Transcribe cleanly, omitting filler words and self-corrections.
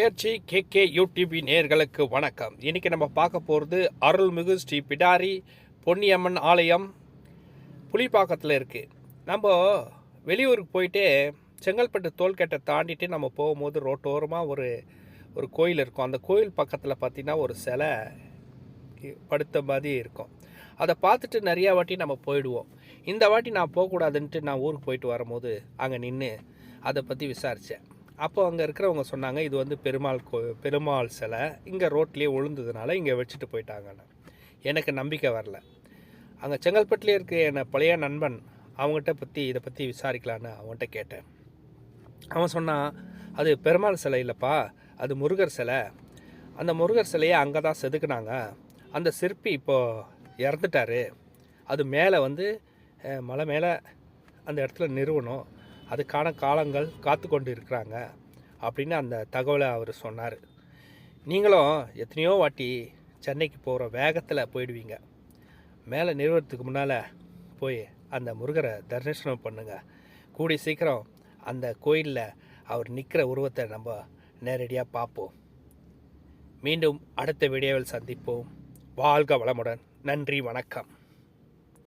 முயற்சி கேகே யூடியூபி நேயர்களுக்கு வணக்கம். இன்றைக்கி நம்ம பார்க்க போகிறது அருள்மிகு ஸ்ரீ பிடாரி பொன்னியம்மன் ஆலயம் புலிப்பாக்கத்தில் இருக்குது. நம்ம வெளியூருக்கு போயிட்டு செங்கல்பட்டு டோல்கேட்டை தாண்டிட்டு நம்ம போகும்போது ரோட்டோரமாக ஒரு கோயில் இருக்கும். அந்த கோயில் பக்கத்தில் பார்த்திங்கன்னா ஒரு சிலை படுத்த மாதிரி இருக்கும். அதை பார்த்துட்டு நிறையா வாட்டி நம்ம போயிடுவோம். இந்த வாட்டி நான் போகக்கூடாதுன்ட்டு நான் ஊருக்கு போயிட்டு வரும்போது அங்கே நின்று அதை பற்றி விசாரித்தேன். அப்போ அங்கே இருக்கிறவங்க சொன்னாங்க, இது வந்து பெருமாள் சிலை இங்கே ரோட்லேயே விழுந்ததுனால இங்கே வச்சுட்டு போயிட்டாங்கன்னு. எனக்கு நம்பிக்கை வரல. அங்கே செங்கல்பட்டுலேயே இருக்க என் பழைய நண்பன் அவங்ககிட்ட இதை பற்றி விசாரிக்கலான்னு அவன்கிட்ட கேட்டேன். அவன் சொன்னான், அது பெருமாள் சிலை இல்லைப்பா, அது முருகர் சிலை. அந்த முருகர் சிலையை அங்கே தான் செதுக்குனாங்க. அந்த சிற்பி இப்போது இறந்துட்டார். அது மேலே வந்து மலை மேலே அந்த இடத்துல நிறுவனம், அதுக்கான காலங்கள் காத்து கொண்டு இருக்கிறாங்க அப்படின்னு அந்த தகவலை அவர் சொன்னார். நீங்களும் எத்தனையோ வாட்டி சென்னைக்கு போகிற வேகத்தில் போயிடுவீங்க. மேலே நிறுவனத்துக்கு முன்னால் போய் அந்த முருகரை தரிசனம் பண்ணுங்கள். கூடி சீக்கிரம் அந்த கோயிலில் அவர் நிற்கிற உருவத்தை நம்ம நேரடியாக பார்ப்போம். மீண்டும் அடுத்த வீடியோவில் சந்திப்போம். வாழ்க வளமுடன். நன்றி, வணக்கம்.